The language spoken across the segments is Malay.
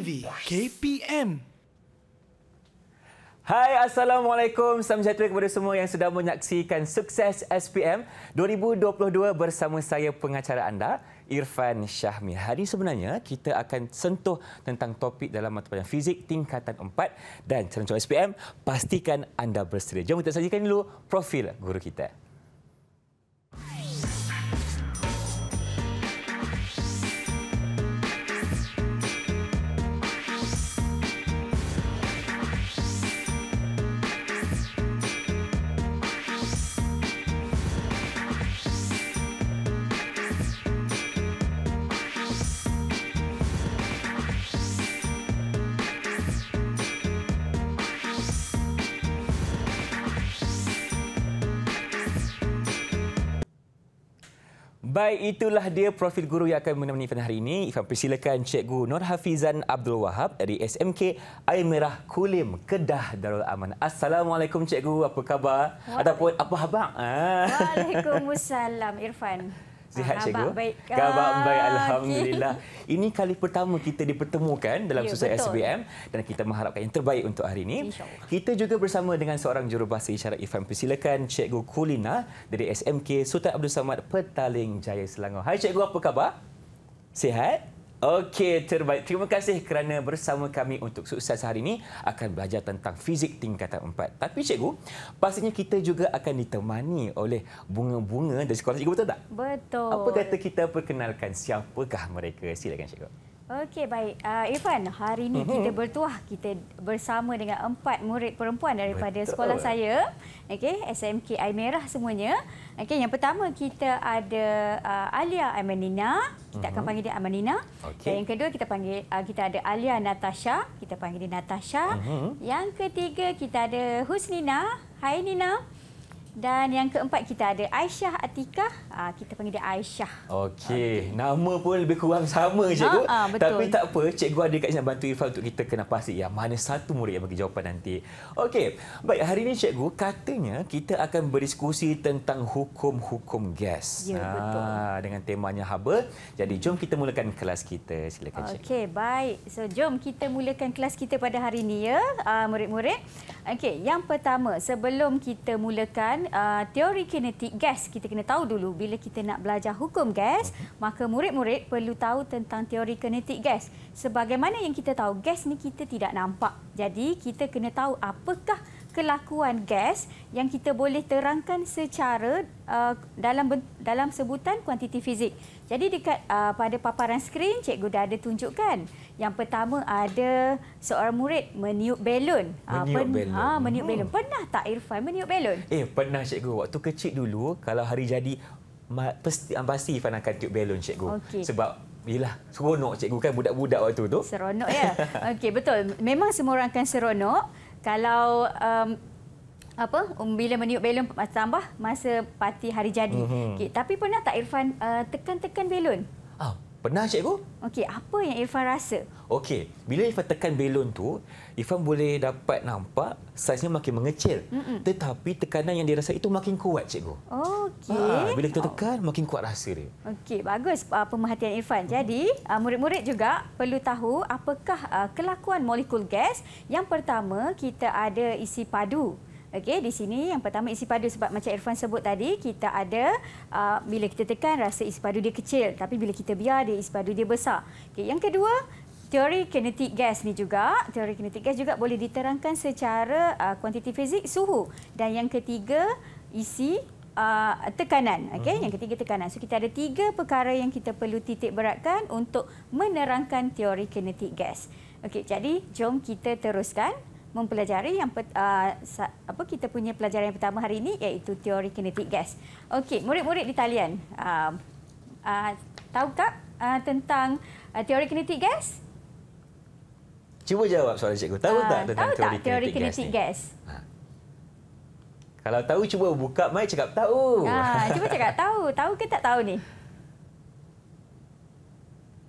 TV KPM. Hai, Assalamualaikum. Salam sejahtera kepada semua yang sedang menyaksikan Sukses SPM 2022 bersama saya pengacara anda, Irfan Syahmi. Hari sebenarnya kita akan sentuh tentang topik dalam mata pelajaran fizik tingkatan 4 dan calon-calon SPM, pastikan anda bersedia. Jom kita saksikan dulu profil guru kita. Baik, itulah dia profil guru yang akan menemani Irfan hari ini. Irfan persilakan Cikgu Nur Hafizan Abdul Wahab dari SMK Air Merah Kulim, Kedah Darul Aman. Assalamualaikum Cikgu, apa khabar? Ataupun apa khabar? Waalaikumsalam Irfan. Sihat Cikgu? Baik. Khabar baik, alhamdulillah. Ini kali pertama kita dipertemukan dalam Sukses SPM dan kita mengharapkan yang terbaik untuk hari ini. Kita juga bersama dengan seorang jurubahasa isyarat Irfan. Persilakan Cikgu Kulina dari SMK Sultan Abdul Samad, Petaling Jaya, Selangor. Hai Cikgu, apa khabar? Sihat? Okey, terbaik. Terima kasih kerana bersama kami untuk Sukses hari ini akan belajar tentang fizik tingkatan 4. Tapi Cikgu, pastinya kita juga akan ditemani oleh bunga-bunga dari sekolah Cikgu, betul tak? Betul. Apa kata kita perkenalkan siapakah mereka? Silakan Cikgu. Okey, baik. Irfan, hari ini kita bertuah. Kita bersama dengan 4 murid perempuan daripada sekolah saya. Okey, SMK Air Merah semuanya. Okey, yang pertama kita ada Alia Amanina. Kita akan panggil dia Amanina. Dan yang kedua kita panggil kita ada Alia Natasha. Kita panggil dia Natasha. Yang ketiga kita ada Husnina. Hai Nina. Dan yang keempat kita ada Aisyah Atikah. Kita panggil dia Aisyah. Okey, nama pun lebih kurang sama Cikgu. Betul. Tapi tak apa, Cikgu ada kat sini bantu Irfan untuk kita kena pasti yang mana satu murid yang bagi jawapan nanti. Okey, baik, hari ini Cikgu katanya kita akan berdiskusi tentang hukum-hukum gas. Ya, betul. Dengan temanya haba. Jadi jom kita mulakan kelas kita. Silakan Cikgu. Okey, baik. So jom kita mulakan kelas kita pada hari ini ya, murid-murid. Okey, yang pertama sebelum kita mulakan teori kinetik gas, kita kena tahu dulu bila kita nak belajar hukum gas, maka murid-murid perlu tahu tentang teori kinetik gas. Sebagaimana yang kita tahu, gas ni kita tidak nampak. Jadi kita kena tahu apakah kelakuan gas yang kita boleh terangkan secara dalam sebutan kuantiti fizik. Jadi dekat pada paparan skrin cikgu dah ada tunjukkan. Yang pertama ada seorang murid meniup belon. Meniup belon. Pernah tak Irfan meniup belon? Pernah Cikgu. Waktu kecil dulu kalau hari jadi pasti Irfan akan tiup belon Cikgu. Sebab yelah, seronok Cikgu kan budak-budak waktu tu. Seronok ya. Okey, betul. Memang semua orang akan seronok kalau bila meniup belon tambah masa parti hari jadi. Okey, tapi pernah tak Irfan tekan-tekan belon? Pernah Cikgu. Okey, apa yang Irfan rasa? Okey, bila Irfan tekan belon tu, Irfan boleh dapat nampak saiznya makin mengecil. Tetapi tekanan yang dirasa itu makin kuat Cikgu. Okey. Bila kita tekan, makin kuat rasa dia. Okey, bagus pemerhatian Irfan. Jadi, murid-murid juga perlu tahu apakah kelakuan molekul gas. Yang pertama, kita ada isi padu. Okey, di sini yang pertama isi padu sebab macam Irfan sebut tadi, kita ada bila kita tekan rasa isi padu dia kecil, tapi bila kita biar dia isi padu dia besar. Okey, yang kedua, teori kinetik gas ni juga, teori kinetik gas juga boleh diterangkan secara kuantiti fizik suhu. Dan yang ketiga, isi tekanan. Okey, yang ketiga tekanan. So kita ada 3 perkara yang kita perlu titik beratkan untuk menerangkan teori kinetik gas. Okey, jadi jom kita teruskan mempelajari yang kita punya pelajaran yang pertama hari ini, iaitu teori kinetik gas. Okey, murid-murid di talian, tahukah tentang teori kinetik gas? Cuba jawab soalan Cikgu. Tahu tak tentang teori kinetik gas? Kalau tahu cuba buka mic cakap tahu. Cuba cakap tahu. Tahu ke tak tahu ni?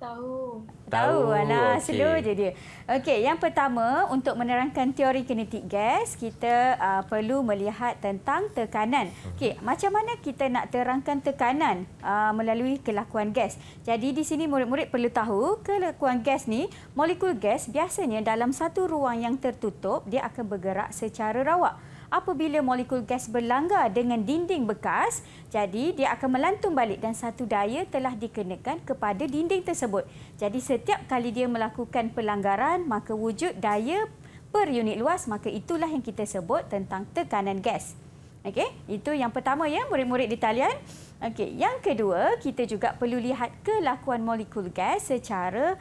Tahu. Tahu. Alah, Okey. slow je dia. Okey, yang pertama untuk menerangkan teori kinetik gas, kita perlu melihat tentang tekanan. Okey, macam mana kita nak terangkan tekanan melalui kelakuan gas? Jadi di sini murid-murid perlu tahu kelakuan gas ni, molekul gas biasanya dalam satu ruang yang tertutup dia akan bergerak secara rawak. Apabila molekul gas berlanggar dengan dinding bekas, jadi dia akan melantung balik dan satu daya telah dikenakan kepada dinding tersebut. Jadi setiap kali dia melakukan pelanggaran, maka wujud daya per unit luas, maka itulah yang kita sebut tentang tekanan gas. Okey, itu yang pertama ya murid-murid di talian. Okey, yang kedua kita juga perlu lihat kelakuan molekul gas secara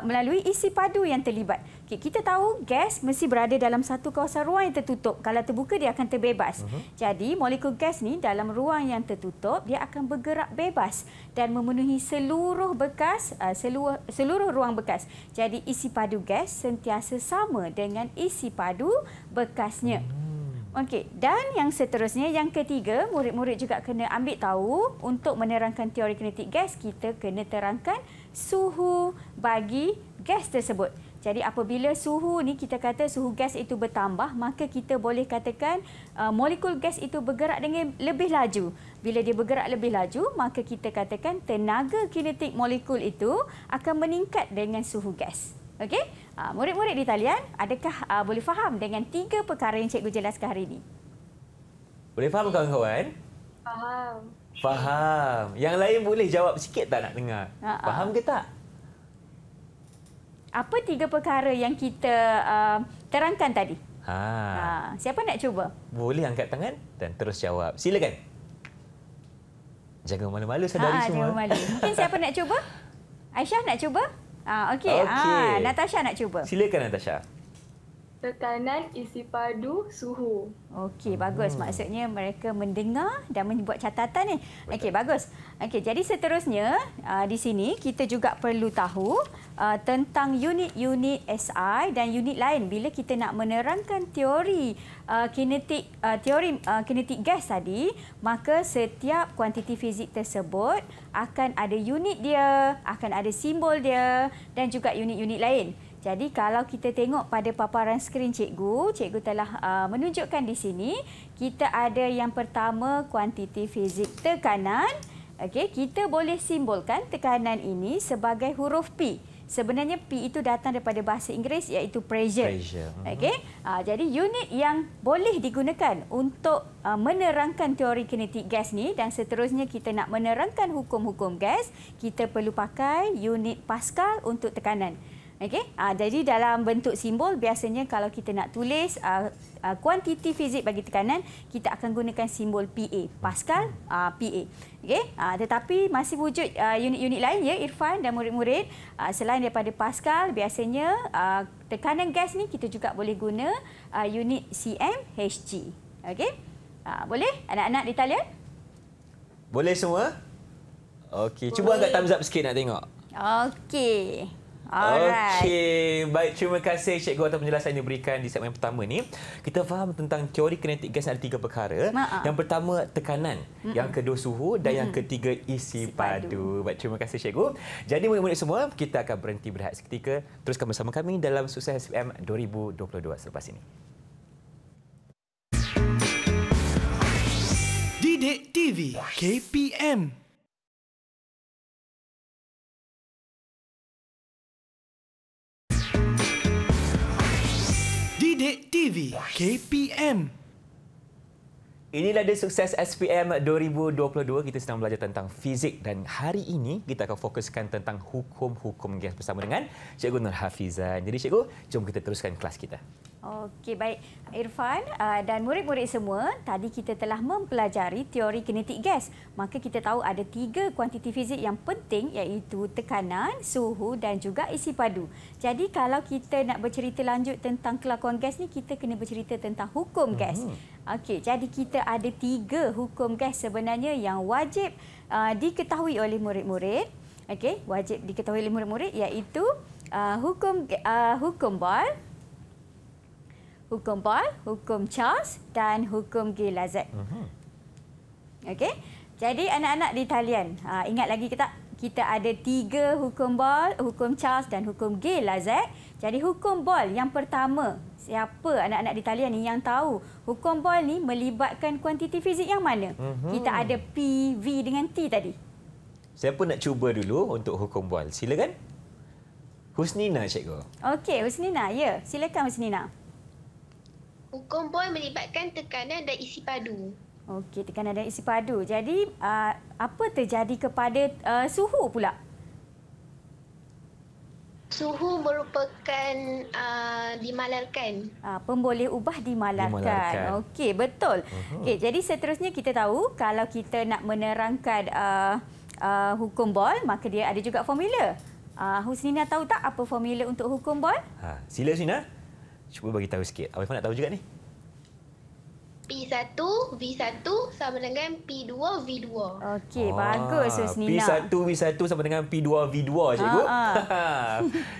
melalui isi padu yang terlibat. Okey, kita tahu gas mesti berada dalam satu kawasan ruang yang tertutup. Kalau terbuka dia akan terbebas. Jadi molekul gas ni dalam ruang yang tertutup dia akan bergerak bebas dan memenuhi seluruh bekas seluruh ruang bekas. Jadi isi padu gas sentiasa sama dengan isi padu bekasnya. Okey, dan yang seterusnya, yang ketiga, murid-murid juga kena ambil tahu untuk menerangkan teori kinetik gas, kita kena terangkan suhu bagi gas tersebut. Jadi apabila suhu ni kita kata suhu gas itu bertambah, maka kita boleh katakan molekul gas itu bergerak dengan lebih laju. Bila dia bergerak lebih laju, maka kita katakan tenaga kinetik molekul itu akan meningkat dengan suhu gas. Okey? Murid-murid di talian, adakah boleh faham dengan 3 perkara yang cikgu jelaskan hari ini? Boleh faham kawan-kawan? Faham. Faham. Yang lain boleh jawab sikit tak nak dengar? Faham ke tak? Apa 3 perkara yang kita terangkan tadi? Siapa nak cuba? Boleh angkat tangan dan terus jawab. Silakan. Jangan malu-malu saudari semua. Jangan malu. Mungkin siapa nak cuba? Aisyah nak cuba? Okey. Natasha nak cuba. Silakan Natasha. Tekanan, isi padu, suhu. Okey, bagus. Maksudnya mereka mendengar dan membuat catatan ni. Okey, bagus. Okey, jadi seterusnya di sini kita juga perlu tahu tentang unit-unit SI dan unit lain bila kita nak menerangkan teori kinetik gas tadi, maka setiap kuantiti fizik tersebut akan ada unit dia, akan ada simbol dia dan juga unit-unit lain. Jadi kalau kita tengok pada paparan skrin cikgu telah menunjukkan di sini, kita ada yang pertama kuantiti fizik tekanan. Okey, kita boleh simbolkan tekanan ini sebagai huruf P. Sebenarnya P itu datang daripada bahasa Inggeris iaitu pressure. Okey, jadi unit yang boleh digunakan untuk menerangkan teori kinetik gas ni dan seterusnya kita nak menerangkan hukum-hukum gas, kita perlu pakai unit Pascal untuk tekanan. Okey, jadi dalam bentuk simbol biasanya kalau kita nak tulis kuantiti fizik bagi tekanan, kita akan gunakan simbol PA, Pascal PA. Okey, tetapi masih wujud unit-unit lain ya Irfan dan murid-murid. Selain daripada Pascal, biasanya tekanan gas ni kita juga boleh guna unit cm Hg. Okey, boleh anak-anak di talian? Boleh semua? Okey, cuba agak thumbs up sikit nak tengok. Okey. Okey, baik, terima kasih cikgu atas penjelasan yang diberikan di segmen pertama ni. Kita faham tentang teori kinetik gas ada 3 perkara. Yang pertama tekanan, yang kedua suhu dan yang ketiga isi padu. Baik, terima kasih cikgu. Jadi murid-murid semua, kita akan berhenti berehat seketika. Teruskan bersama kami dalam Sukses SPM 2022 selepas ini. Didik TV KPM. Didik TV KPM. Inilah dia Sukses SPM 2022. Kita sedang belajar tentang fizik dan hari ini kita akan fokuskan tentang hukum-hukum gas bersama dengan Cikgu Nur Hafizan. Jadi cikgu, jom kita teruskan kelas kita. Okey, baik Irfan dan murid-murid semua, tadi kita telah mempelajari teori kinetik gas. Maka kita tahu ada 3 kuantiti fizik yang penting iaitu tekanan, suhu dan juga isi padu. Jadi kalau kita nak bercerita lanjut tentang kelakuan gas ni, kita kena bercerita tentang hukum gas. Okey, jadi kita ada 3 hukum gas sebenarnya yang wajib diketahui oleh murid-murid. Okey, wajib diketahui oleh murid-murid iaitu hukum Boyle, hukum Charles dan hukum Gay-Lussac. Okey. Jadi anak-anak di talian, ingat lagi ke tak? kita ada 3 hukum Boyle, hukum Charles dan hukum Gay-Lussac. Jadi hukum Boyle yang pertama, siapa anak-anak di talian ni yang tahu hukum Boyle ni melibatkan kuantiti fizik yang mana? Kita ada P, V dengan T tadi. Siapa nak cuba dulu untuk hukum Boyle? Silakan. Husnina, cikgu. Okey, Husnina. Ya, silakan Husnina. Hukum Boyle melibatkan tekanan dan isi padu. Okey, tekanan dan isi padu. Jadi, apa terjadi kepada suhu pula? Suhu merupakan dimalarkan. Pemboleh ubah dimalarkan. Okey, betul. Okey, jadi seterusnya kita tahu kalau kita nak menerangkan hukum Boyle, maka dia ada juga formula. Husnina tahu tak apa formula untuk hukum Boyle? Sila Husnina. Cuba bagi tahu sikit. Awak nak tahu juga ni? P1, V1 sama dengan P2, V2. Okey, bagus Husnina. P1, V1 sama dengan P2, V2, cikgu.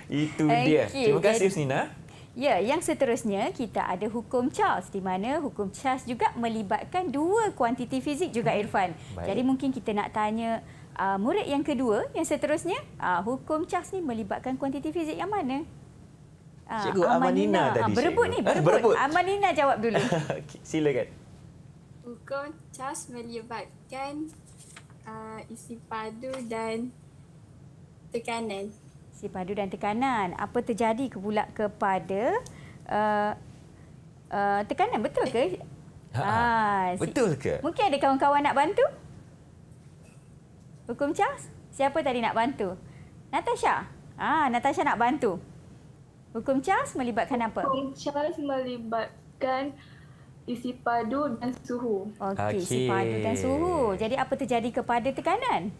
Itu dia. Terima kasih Husnina. Ya, yang seterusnya kita ada hukum Charles di mana hukum Charles juga melibatkan 2 kuantiti fizik juga Irfan. Baik. Jadi mungkin kita nak tanya murid yang kedua, yang seterusnya, hukum Charles ni melibatkan kuantiti fizik yang mana? Cikgu Amanina tadi. Berebut ni, berebut. Amanina jawab dulu. Silakan. Hukum Charles melibatkan isi padu dan tekanan. Isi padu dan tekanan. Apa terjadi pula kepada tekanan, betul ke? Betul ke? Mungkin ada kawan-kawan nak bantu? Hukum Charles? Siapa tadi nak bantu? Natasha? Natasha nak bantu. Hukum Charles melibatkan apa? Hukum Charles melibatkan isi padu dan suhu. Okey, isi padu dan suhu. Jadi apa terjadi kepada tekanan?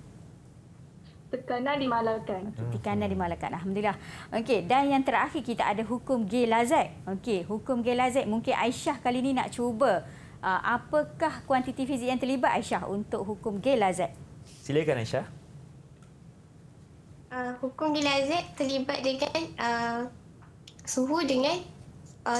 Tekanan dimalarkan. Tekanan dimalarkan. Alhamdulillah. Okey, dan yang terakhir kita ada hukum Gay-Lussac. Okey, hukum Gay-Lussac mungkin Aisyah kali ini nak cuba. Apakah kuantiti fizik yang terlibat Aisyah untuk hukum Gay-Lussac? Silakan Aisyah. Hukum Gay-Lussac terlibat dengan suhu dengan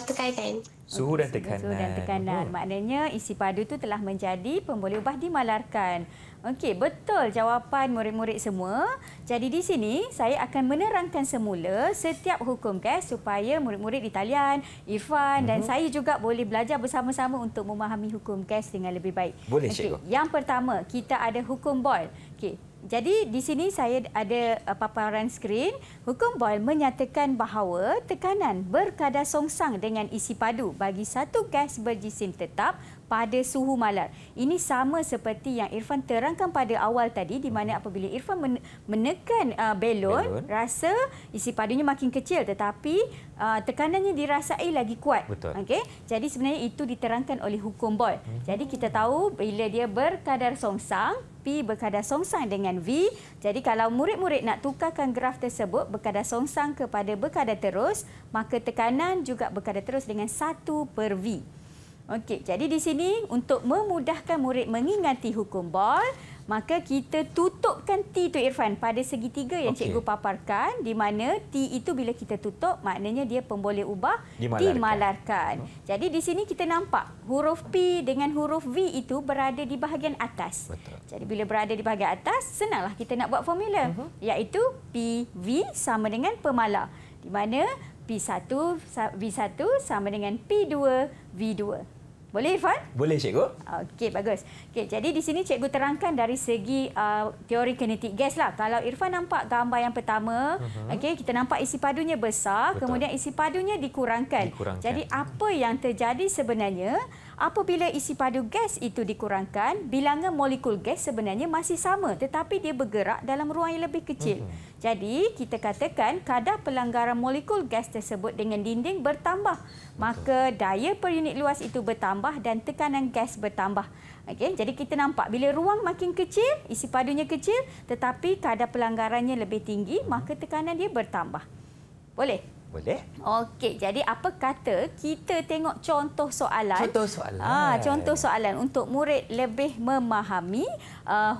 tekanan. Suhu dan tekanan. Suhu dan tekanan. Maknanya isi padu itu telah menjadi pemboleh ubah dimalarkan. Okey, betul jawapan murid-murid semua. Jadi di sini saya akan menerangkan semula setiap hukum gas supaya murid-murid di talian, Irfan dan saya juga boleh belajar bersama-sama untuk memahami hukum gas dengan lebih baik. Boleh, cikgu. Yang pertama, kita ada hukum Boyle. Okey. Jadi di sini saya ada paparan skrin. Hukum Boyle menyatakan bahawa tekanan berkadar songsang dengan isi padu bagi satu gas berjisim tetap pada suhu malar. Ini sama seperti yang Irfan terangkan pada awal tadi di mana apabila Irfan menekan belon, rasa isi padunya makin kecil tetapi tekanannya dirasai lagi kuat. Okey. Jadi sebenarnya itu diterangkan oleh hukum Boyle. Jadi kita tahu bila dia berkadar songsang, P berkadar songsang dengan V. Jadi kalau murid-murid nak tukarkan graf tersebut berkadar songsang kepada berkadar terus, maka tekanan juga berkadar terus dengan 1/V. Okey, jadi di sini untuk memudahkan murid mengingati hukum Boyle, maka kita tutupkan T itu Irfan pada segitiga yang cikgu paparkan di mana T itu bila kita tutup maknanya dia pemboleh ubah dimalarkan. Jadi di sini kita nampak huruf P dengan huruf V itu berada di bahagian atas. Betul. Jadi bila berada di bahagian atas, senanglah kita nak buat formula iaitu PV sama dengan pemalar di mana P1 V1 sama dengan P2 V2. Boleh Irfan? Boleh cikgu. Okey, bagus. Okey, jadi di sini cikgu terangkan dari segi teori kinetik gas lah. Kalau Irfan nampak gambar yang pertama, okey, kita nampak isi padunya besar, kemudian isi padunya dikurangkan. Jadi apa yang terjadi sebenarnya apabila isi padu gas itu dikurangkan, bilangan molekul gas sebenarnya masih sama tetapi dia bergerak dalam ruang yang lebih kecil. Jadi kita katakan kadar pelanggaran molekul gas tersebut dengan dinding bertambah. Maka daya per unit luas itu bertambah dan tekanan gas bertambah. Okey, jadi kita nampak bila ruang makin kecil, isi padunya kecil tetapi kadar pelanggarannya lebih tinggi, maka tekanan dia bertambah. Boleh? Boleh. Okey, jadi apa kata kita tengok contoh soalan. Contoh soalan. Contoh soalan untuk murid lebih memahami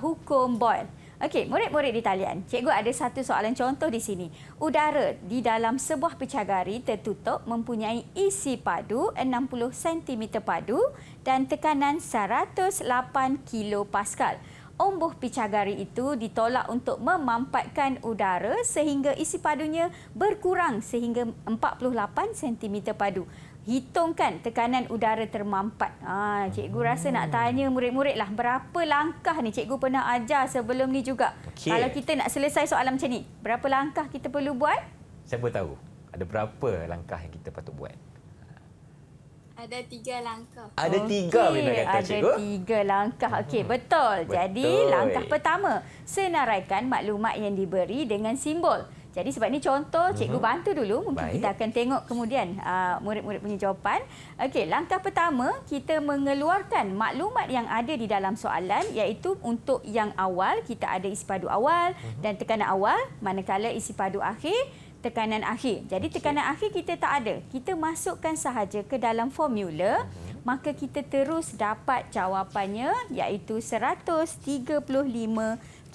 hukum Boyle. Okey, murid-murid di talian. Cikgu ada satu soalan contoh di sini. Udara di dalam sebuah pecahgari tertutup mempunyai isi padu 60 cm padu dan tekanan 108 kilopascal. umbuh picagari itu ditolak untuk memampatkan udara sehingga isi padunya berkurang sehingga 48 cm padu. Hitungkan tekanan udara termampat. Cikgu rasa nak tanya murid-murid lah, berapa langkah ni cikgu pernah ajar sebelum ni juga. Kalau kita nak selesai soalan macam ni, berapa langkah kita perlu buat? Siapa tahu? Ada berapa langkah yang kita patut buat? Ada 3 langkah. Ada 3 Mina kata cikgu? Ada 3 langkah. Okey, betul. Jadi langkah pertama, senaraikan maklumat yang diberi dengan simbol. Jadi sebab ni contoh, cikgu bantu dulu. Mungkin kita akan tengok kemudian murid-murid punya jawapan. Okey, langkah pertama, kita mengeluarkan maklumat yang ada di dalam soalan, iaitu untuk yang awal, kita ada isi padu awal dan tekanan awal, manakala isi padu akhir, tekanan akhir. Jadi tekanan akhir kita tak ada. Kita masukkan sahaja ke dalam formula, maka kita terus dapat jawapannya, iaitu 135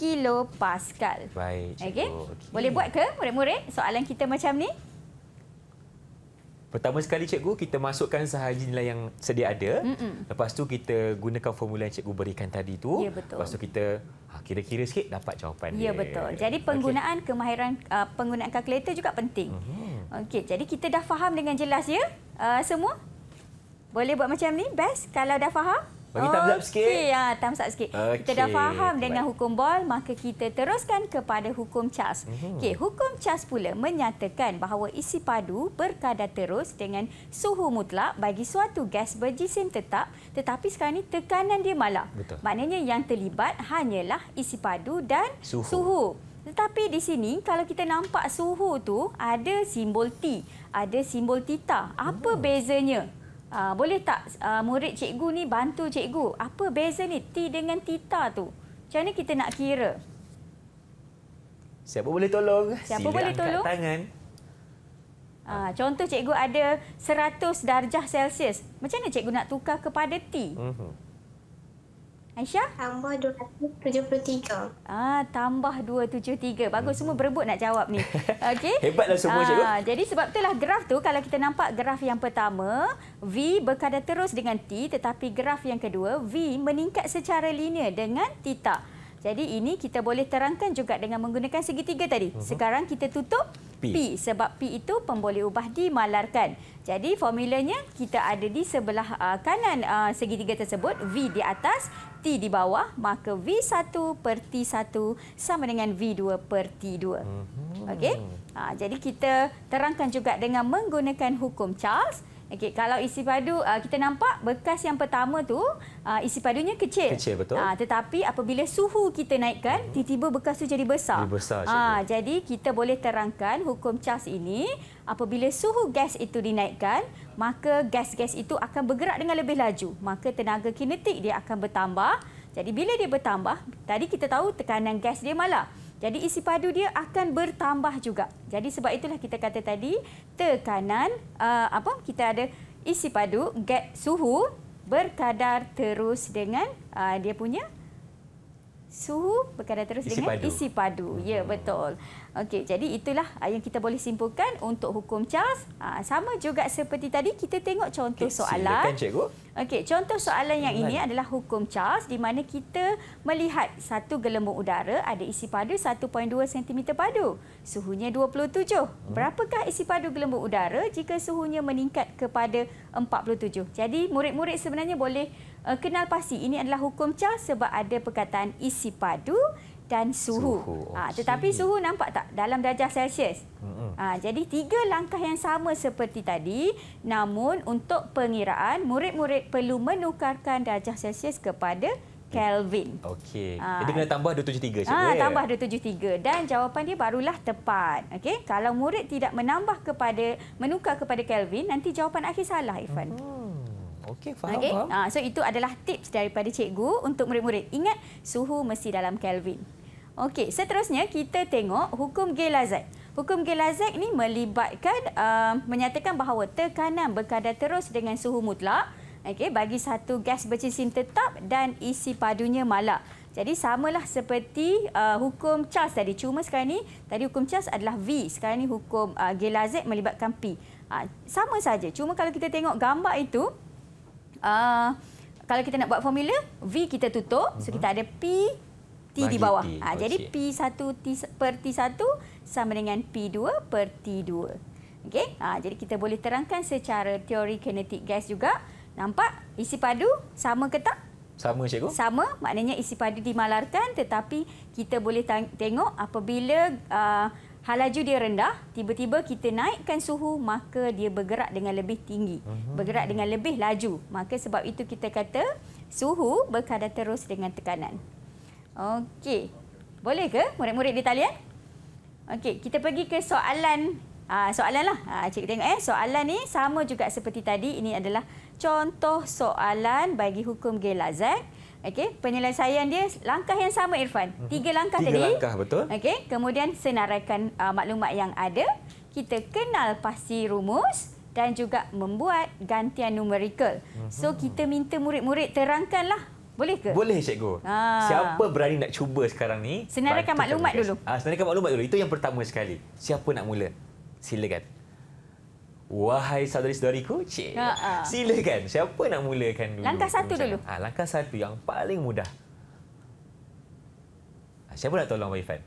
kilopascal. Baik, cikgu. Okey. Boleh buat ke murid-murid soalan kita macam ni? Pertama sekali cikgu, kita masukkan sahaja nilai yang sedia ada. Lepas tu kita gunakan formula yang cikgu berikan tadi tu. Ya, betul. Lepas tu kita kira-kira sikit dapat jawapan dia. Ya, betul. Jadi penggunaan kemahiran penggunaan kalkulator juga penting. Okey, jadi kita dah faham dengan jelas ya semua? Boleh buat macam ni? Best kalau dah faham? Bagi thumbs up sikit. Okey, thumbs up sikit. Kita dah faham dengan hukum Boyle, maka kita teruskan kepada hukum Charles. Okey, hukum Charles pula menyatakan bahawa isi padu berkadar terus dengan suhu mutlak bagi suatu gas berjisim tetap, tetapi sekarang ni tekanan dia malah. Betul. Maknanya yang terlibat hanyalah isi padu dan suhu. Tetapi di sini kalau kita nampak suhu tu ada simbol T, ada simbol theta. Apa bezanya? Boleh tak murid cikgu ni bantu cikgu? Apa beza ni T dengan theta tu? Macam mana kita nak kira? Siapa boleh tolong? Siapa boleh tolong? Angkat tangan. Contoh cikgu ada 100 darjah Celsius. Macam mana cikgu nak tukar kepada T? Aisyah? Tambah 273. Tambah 273. Bagus, semua berebut nak jawab ni. Okey. Hebatlah semua cikgu. Jadi sebab itulah graf tu, kalau kita nampak graf yang pertama, V berkadar terus dengan T, tetapi graf yang kedua, V meningkat secara linear dengan theta. Jadi ini kita boleh terangkan juga dengan menggunakan segitiga tadi. Sekarang kita tutup P sebab P itu pemboleh ubah dimalarkan. Jadi formulanya kita ada di sebelah kanan segitiga tersebut, V di atas, T di bawah, maka V1 per T1 sama dengan V2 per T2. Okey? Jadi kita terangkan juga dengan menggunakan hukum Charles. Okey, kalau isi padu kita nampak bekas yang pertama tu isi padunya kecil. Kecil, betul. Tetapi apabila suhu kita naikkan, tiba-tiba bekas tu jadi besar. Jadi besar, jadi kita boleh terangkan hukum Charles ini, apabila suhu gas itu dinaikkan, maka gas-gas itu akan bergerak dengan lebih laju. Maka tenaga kinetik dia akan bertambah. Jadi bila dia bertambah, tadi kita tahu tekanan gas dia malah. Jadi isi padu dia akan bertambah juga. Jadi sebab itulah kita kata tadi tekanan kita ada isi padu suhu berkadar terus dengan dia punya suhu berkadar terus dengan isi padu. Ya, betul. Okey, jadi itulah yang kita boleh simpulkan untuk hukum Charles. Sama juga seperti tadi, kita tengok contoh soalan. Silakan cikgu. Okey, contoh soalan yang ini adalah hukum Charles di mana kita melihat satu gelembung udara ada isi padu 1.2 cm padu. Suhunya 27. Berapakah isi padu gelembung udara jika suhunya meningkat kepada 47? Jadi murid-murid sebenarnya boleh kenal pasti ini adalah hukum Charles sebab ada perkataan isi padu dan suhu. Tetapi suhu nampak tak dalam darjah Celsius? Jadi 3 langkah yang sama seperti tadi, namun untuk pengiraan murid-murid perlu menukarkan darjah Celsius kepada Kelvin. Okey. Jadi kena tambah 273 cikgu. Tambah 273 dan jawapan dia barulah tepat. Okey. Kalau murid tidak menukar kepada Kelvin, nanti jawapan akhir salah, Irfan. Okey, faham. So itu adalah tips daripada cikgu untuk murid-murid. Ingat, suhu mesti dalam Kelvin. Okey, seterusnya kita tengok hukum Gay-Lussac. Hukum Gay-Lussac ni melibatkan menyatakan bahawa tekanan berkadar terus dengan suhu mutlak, okey, bagi satu gas berjisim tetap dan isi padunya malah. Jadi samalah seperti hukum Charles tadi. Cuma sekarang ni tadi hukum Charles adalah V, sekarang ni hukum Gay-Lussac melibatkan P. Sama saja. Cuma kalau kita tengok gambar itu, kalau kita nak buat formula, V kita tutup. So kita ada P T di bawah. T. Jadi P1 per T1 sama dengan P2 per T2. Okey. Jadi kita boleh terangkan secara teori kinetik gas juga. Nampak isi padu sama ke tak? Sama, cikgu? Sama, maknanya isi padu dimalarkan, tetapi kita boleh tengok apabila halaju dia rendah, tiba-tiba kita naikkan suhu, maka dia bergerak dengan lebih tinggi, bergerak dengan lebih laju. Maka sebab itu kita kata suhu berkadar terus dengan tekanan. Okey. Boleh ke murid-murid di talian? Okey, kita pergi ke soalan. Soalan lah. Cikgu tengok soalan ni sama juga seperti tadi. Ini adalah contoh soalan bagi hukum Gay-Lazak. Okey, penyelesaian dia langkah yang sama, Irfan. 3 langkah tadi. 3 langkah, betul. Okey, kemudian senaraikan maklumat yang ada. Kita kenal pasti rumus dan juga membuat gantian numerikal. So, kita minta murid-murid terangkanlah. Boleh ke? Boleh, cikgu. Siapa berani nak cuba sekarang ni? Senaraikan maklumat dulu. Senaraikan maklumat dulu. Itu yang pertama sekali. Siapa nak mula? Silakan. Wahai saudari-saudariku, silakan. Siapa nak mulakan dulu? Langkah 1 dulu. Langkah 1 yang paling mudah. Siapa nak tolong Abang Irfan?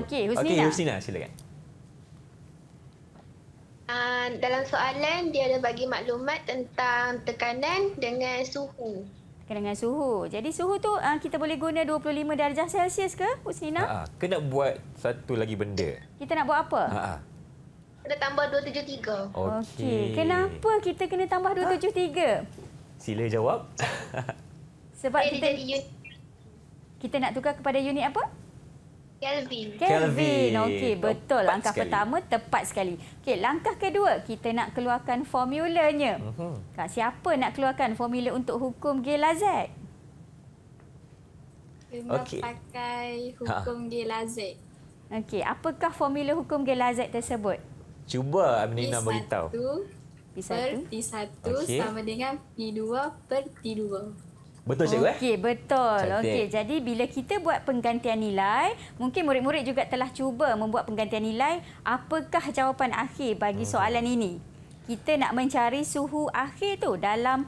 Okey, Husnina. Okey, Husnina, silakan. Dalam soalan, dia ada bagi maklumat tentang tekanan dengan suhu. Dengan suhu. Jadi suhu tu kita boleh guna 25 darjah Celsius ke, Husnina? Kena buat satu lagi benda. Kita nak buat apa? Kita tambah 273. Okey. Kenapa kita kena tambah 273? Sila jawab. Sebab Dia jadi unit kita nak tukar kepada unit apa? Kelvin. Kelvin. Okey, betul. Tepat Langkah sekali. pertama tepat sekali. Okey, langkah kedua kita nak keluarkan formulanya. Siapa nak keluarkan formula untuk hukum Gay-Lazak? Kena pakai hukum Gay-Lazak. Okey, apakah formula hukum Gay-Lazak tersebut? Cuba Aminah beritahu. P1 per T1 sama dengan P2 per T2. Betul, cikgu? Okey, betul. Cantik. Okey, jadi bila kita buat penggantian nilai, mungkin murid-murid juga telah cuba membuat penggantian nilai. Apakah jawapan akhir bagi soalan ini? Kita nak mencari suhu akhir tu dalam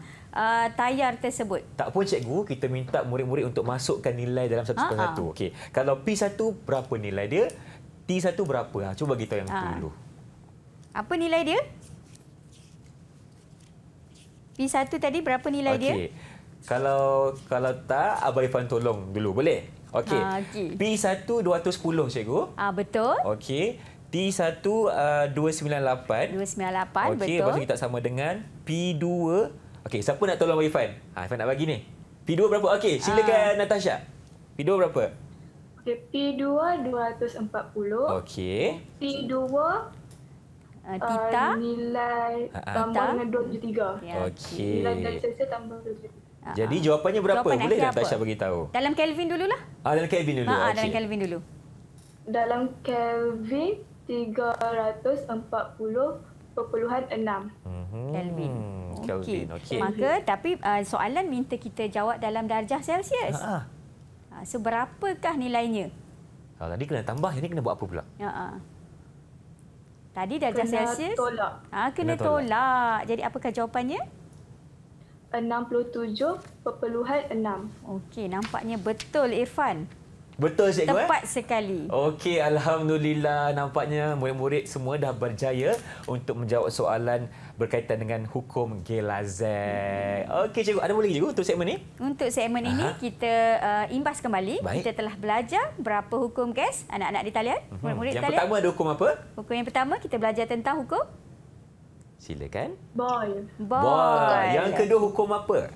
tayar tersebut. Tak pun, cikgu, kita minta murid-murid untuk masukkan nilai dalam satu persatu. Okey, kalau P1 berapa nilai dia? T1 berapa? Cuba bagi tahu yang itu dulu. Apa nilai dia? P1 tadi berapa nilai dia? Kalau tak, Abang Irfan tolong dulu, boleh? Okey. P1 210, cikgu. Betul. Okey. T1 298. 298, Okey, betul. lepas tu kita sama dengan P2. Okey, siapa nak tolong Abang Irfan? Irfan nak bagi ni. P2 berapa? Okey, silakan Natasha. P2 berapa? Okey, P2 240. Okey. P2 Tita. nilai tambah dengan 273. Okey. Nilai dari Celsius tambah 273. Jadi jawapannya berapa? Jawapan Boleh akhir Natasha apa? beritahu? Dalam Kelvin dululah. Dalam Kelvin dulu. Dalam Okey. Kelvin dulu. Dalam Kelvin 340.6. Kelvin. Kelvin, okey. Maka tapi soalan minta kita jawab dalam darjah Celsius. Seberapakah nilainya? Kalau tadi kena tambah, ini kena buat apa pula? Tadi darjah Celsius. Tolak. Kena tolak. Jadi apakah jawapannya? 67.6. Okey, nampaknya betul, Irfan. Betul, cikgu? Tepat sekali. Okey, alhamdulillah, nampaknya murid-murid semua dah berjaya untuk menjawab soalan berkaitan dengan hukum Gay-Lazak. Okey, cikgu, ada boleh lagi cikgu untuk segmen ni? Untuk segmen ini kita imbas kembali. Baik. Kita telah belajar berapa hukum gas, anak-anak di talian, murid-murid di Yang talian. pertama ada hukum apa? Hukum yang pertama kita belajar tentang hukum Silakan. Boil. Boil. Yang kedua hukum apa?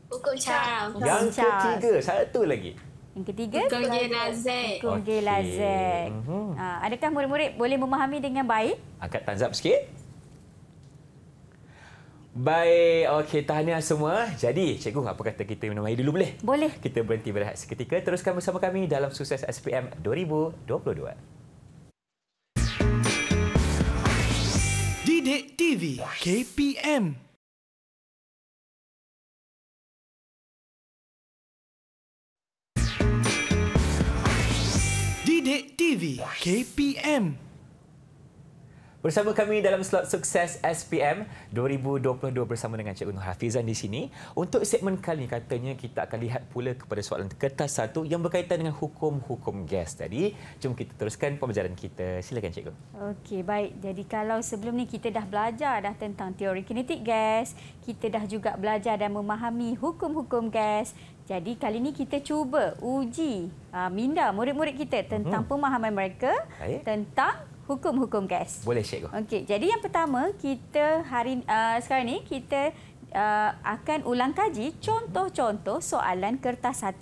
Hukum Charles. Yang ketiga, satu lagi. Yang ketiga, Hukum Gay-Lazak. hukum Gay-Lazak. Adakah murid-murid boleh memahami dengan baik? Angkat tanzap sikit. Baik, okey, tahniah semua. Jadi, cikgu, apa kata kita minum air dulu boleh? Boleh. Kita berhenti berehat seketika. Teruskan bersama kami dalam Sukses SPM 2022. Didik TV KPM. Didik TV KPM. Bersama kami dalam slot sukses SPM 2022 bersama dengan Cikgu Nur Hafizan di sini. Untuk segmen kali ini katanya kita akan lihat pula kepada soalan kertas 1 yang berkaitan dengan hukum-hukum gas tadi. Jom kita teruskan pembelajaran kita. Silakan Cikgu. Okey, baik. Jadi kalau sebelum ni kita dah belajar dah tentang teori kinetik gas, kita dah juga belajar dan memahami hukum-hukum gas. Jadi kali ni kita cuba uji minda murid-murid kita tentang pemahaman mereka tentang hukum-hukum gas. Boleh, Cikgu. Okey, jadi yang pertama kita sekarang ni kita akan ulang kaji contoh-contoh soalan kertas 1.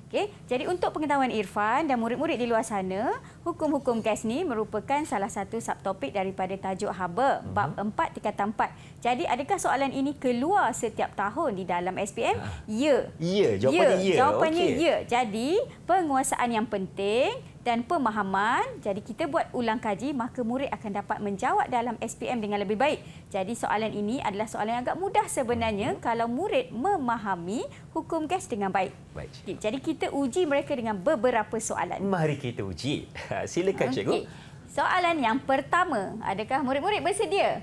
Okey, jadi untuk pengetahuan Irfan dan murid-murid di luar sana, hukum-hukum gas ni merupakan salah satu subtopik daripada tajuk haba bab 4 tingkatan 4. Jadi adakah soalan ini keluar setiap tahun di dalam SPM? Ya. Ya, jawapannya ya. Jawapannya Okey. ya. Jadi penguasaan yang penting dan pemahaman. Jadi kita buat ulang kaji, maka murid akan dapat menjawab dalam SPM dengan lebih baik. Jadi soalan ini adalah soalan yang agak mudah sebenarnya kalau murid memahami hukum gas dengan baik. Baik. Okay, jadi kita uji mereka dengan beberapa soalan. Mari kita uji. Silakan, Cikgu. Okey. Soalan yang pertama, adakah murid-murid bersedia?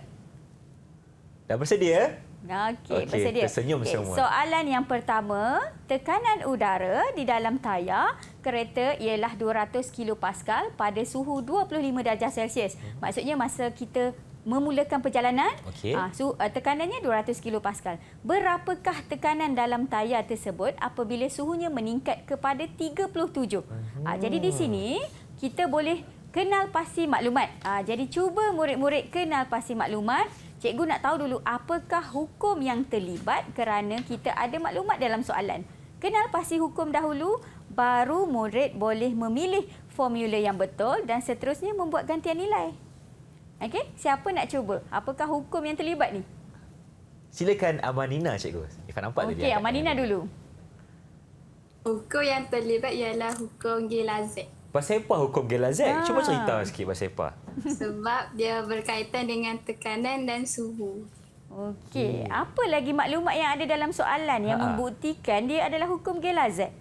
Dah bersedia? Okey, Okey, bersedia. tersenyum semua. Soalan yang pertama, tekanan udara di dalam tayar kereta ialah 200 kilopascal pada suhu 25 darjah Celsius. Maksudnya masa kita memulakan perjalanan, Okey. tekanannya 200 kilopascal. Berapakah tekanan dalam tayar tersebut apabila suhunya meningkat kepada 37? Jadi di sini kita boleh kenal pasti maklumat. Jadi cuba murid-murid kenal pasti maklumat. Cikgu nak tahu dulu apakah hukum yang terlibat kerana kita ada maklumat dalam soalan. Kenal pasti hukum dahulu, baru murid boleh memilih formula yang betul dan seterusnya membuat gantian nilai. Okey, siapa nak cuba? Apakah hukum yang terlibat ni? Silakan Amanina, Cikgu. Ifan nampak Okey, Amanina dulu. Hukum yang terlibat ialah hukum Gelazek. Pasal apa hukum Gelazek? Cuba cerita sikit pasal apa. Sebab dia berkaitan dengan tekanan dan suhu. Okey, apa lagi maklumat yang ada dalam soalan yang membuktikan dia adalah hukum Gelazek?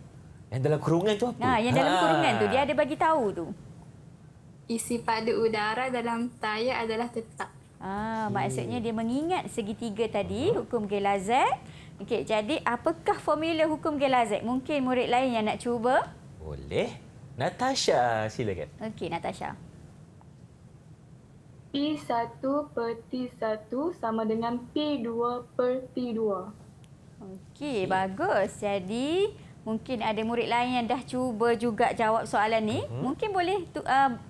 Yang dalam kurungan tu apa? Yang dalam kurungan tu dia ada bagi tahu tu. Isi padu udara dalam tayar adalah tetap. Maksudnya dia mengingat segitiga tadi, hukum Gelazek. Okey, jadi apakah formula hukum Gelazek? Mungkin murid lain yang nak cuba? Boleh. Natasha, silakan. Okey, Natasha. P1/T1 sama dengan P2/T2. Okey, bagus. Jadi mungkin ada murid lain yang dah cuba juga jawab soalan ni. Mungkin boleh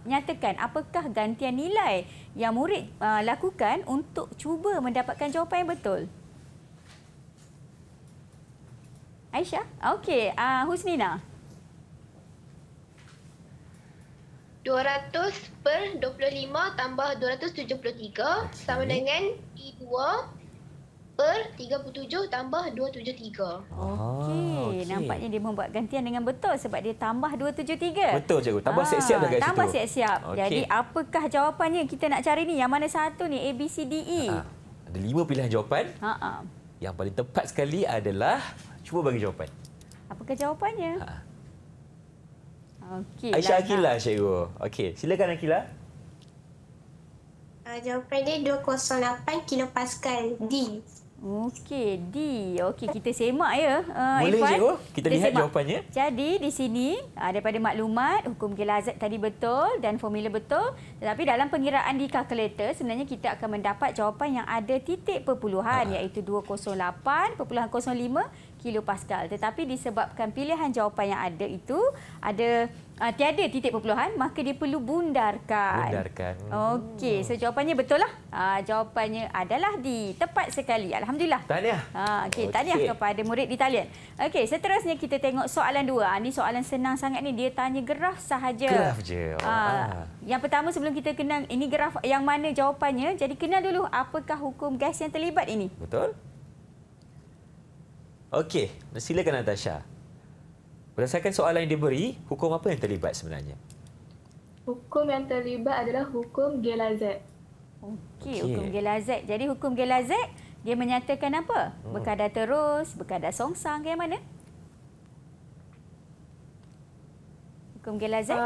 nyatakan apakah gantian nilai yang murid lakukan untuk cuba mendapatkan jawapan yang betul. Aisyah? Okey, Husnina. 200/25 tambah 273 sama dengan P2/37 tambah 273. Okey, nampaknya dia membuat gantian dengan betul sebab dia tambah 273. Betul, Cikgu. Tambah siap-siap dah kat situ. Tambah siap-siap. Okey. Jadi apakah jawapannya kita nak cari ni? Yang mana satu ni? A, B, C, D, E. Ada 5 pilihan jawapan. Yang paling tepat sekali adalah cuba bagi jawapan. Apakah jawapannya? Okey. Aisyah Akilah, Cikgu. Okey, silakan Akilah. Jawapan dia 208 kilopascal D. Okey, D. Okey, kita semak ya. Boleh, Irfan. Cikgu? Kita lihat semak. jawapannya. Jadi, di sini daripada maklumat, hukum Gelazek tadi betul dan formula betul. Tetapi dalam pengiraan di kalkulator, sebenarnya kita akan mendapat jawapan yang ada titik perpuluhan iaitu 208.05 kilopascal. Tetapi disebabkan pilihan jawapan yang ada itu ada tiada titik perpuluhan, maka dia perlu bundarkan. Okey, so jawapannya betul lah. Jawapannya adalah D. Tepat sekali. Alhamdulillah. Tahniah. Okey, tahniah kepada murid di talian. Okey, seterusnya kita tengok soalan 2. Ini soalan senang sangat ni. Dia tanya graf sahaja. Graf je. Yang pertama sebelum kita kenal ini graf yang mana jawapannya, jadi kenal dulu apakah hukum gas yang terlibat ini. Betul? Okey, silakan Natasha. Berdasarkan soalan yang diberi, hukum apa yang terlibat sebenarnya? Hukum yang terlibat adalah hukum Gelazek. Okey, hukum Gelazek. Jadi hukum Gelazek dia menyatakan apa? Berkadar terus, berkadar songsang, yang mana? Hukum Gelazek?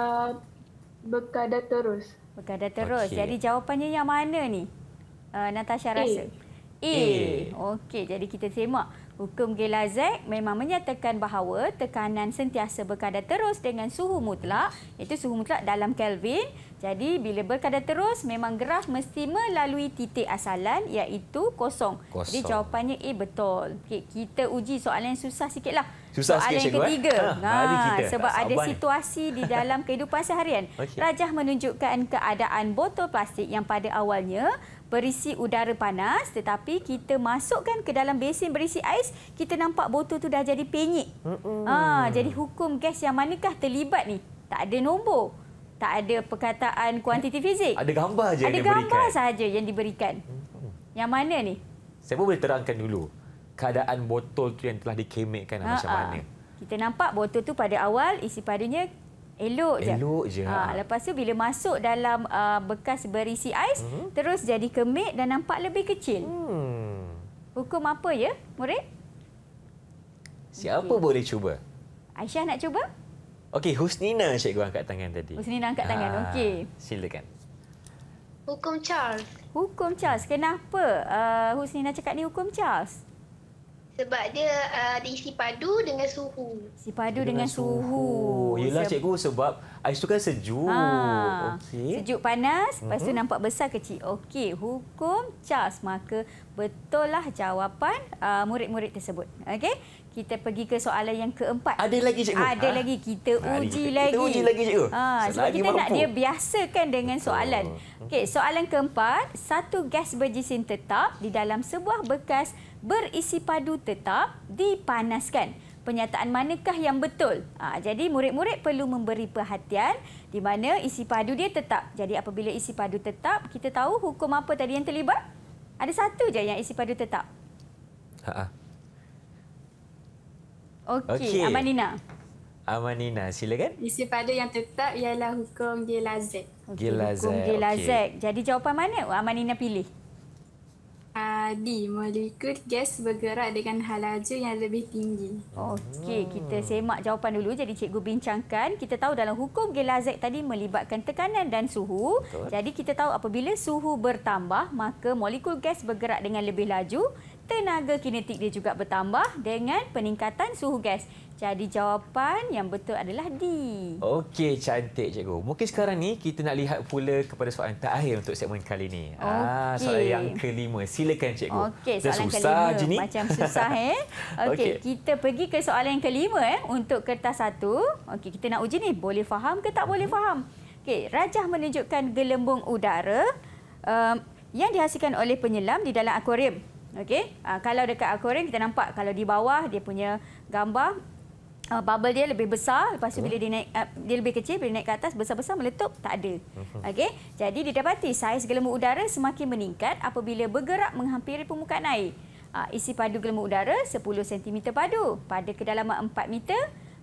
Berkadar terus. Berkadar terus. Okey. Jadi jawapannya yang mana ni? Natasha rasa. A. Okey, jadi kita semak. Hukum Gay-Lussac memang menyatakan bahawa tekanan sentiasa berkadar terus dengan suhu mutlak, iaitu suhu mutlak dalam Kelvin. Jadi bila berkadar terus memang graf mesti melalui titik asalan iaitu kosong. Jadi jawapannya A betul. Okey, kita uji soalan yang susah sikitlah. Susah soalan sikit, yang ketiga. mari kita. Sebab Tak ada sabar ni. situasi di dalam kehidupan seharian. Rajah menunjukkan keadaan botol plastik yang pada awalnya berisi udara panas, tetapi kita masukkan ke dalam besin berisi ais, kita nampak botol tu dah jadi penyik. Jadi hukum gas yang manakah terlibat ni? Tak ada nombor. Tak ada perkataan kuantiti fizik. Ada gambar je yang Ada diberikan. gambar sahaja yang diberikan. Yang mana ni? Saya pun boleh terangkan dulu keadaan botol tu yang telah dikemikkan macam mana. Kita nampak botol tu pada awal isi padunya elok je. Elok je. Lepas tu bila masuk dalam bekas berisi ais, terus jadi kemik dan nampak lebih kecil. Hukum apa ya, murid? Siapa boleh cuba? Aisyah nak cuba? Okey, Husnina cikgu angkat tangan tadi. Husnina angkat tangan, okey. Silakan. Hukum Charles. Hukum Charles. Kenapa Husnina cakap ni hukum Charles? Sebab dia diisi padu dengan suhu. Si padu dengan suhu. Yelah cikgu, sebab ais tu kan sejuk. Okey. Sejuk panas, lepas tu nampak besar kecil. Okey, hukum Charles. Maka betul lah jawapan murid-murid tersebut. Okey, kita pergi ke soalan yang keempat. Ada lagi cikgu? Ada lagi. Kita uji lagi. Kita uji lagi cikgu. Sebab kita nak dia biasakan dengan soalan. Okey, soalan keempat. Satu gas berjisim tetap di dalam sebuah bekas berisi padu tetap dipanaskan. Pernyataan manakah yang betul? Jadi murid-murid perlu memberi perhatian di mana isi padu dia tetap. Jadi apabila isi padu tetap, kita tahu hukum apa tadi yang terlibat? Ada satu je yang isi padu tetap. Okey, Amanina. Amanina, silakan. Isi padu yang tetap ialah hukum Gay-Lussac. Hukum Gay-Lussac. Jadi jawapan mana Amanina pilih? D. Molekul gas bergerak dengan laju yang lebih tinggi. Okey, kita semak jawapan dulu. Jadi cikgu bincangkan. Kita tahu dalam hukum Gay-Lussac tadi melibatkan tekanan dan suhu. Betul. Jadi kita tahu apabila suhu bertambah, maka molekul gas bergerak dengan lebih laju. Tenaga kinetik dia juga bertambah dengan peningkatan suhu gas. Jadi jawapan yang betul adalah D. Okey, cantik cikgu. Mungkin sekarang ni kita nak lihat pula kepada soalan terakhir untuk segmen kali ini. Soalan yang kelima. Silakan cikgu. Okey, soalan kelima. Je ni. Macam susah Okey, kita pergi ke soalan yang kelima untuk kertas 1. Okey, kita nak uji ni boleh faham ke tak boleh faham. Okey, rajah menunjukkan gelembung udara yang dihasilkan oleh penyelam di dalam akuarium. Okey, kalau dekat akuarium kita nampak kalau di bawah dia punya gambar bubble dia lebih besar, lepas tu bila dia naik dia lebih kecil, bila naik ke atas besar-besar meletup, tak ada. Okey, jadi didapati saiz gelembung udara semakin meningkat apabila bergerak menghampiri permukaan air. Isi padu gelembung udara 10 cm padu pada kedalaman 4 meter.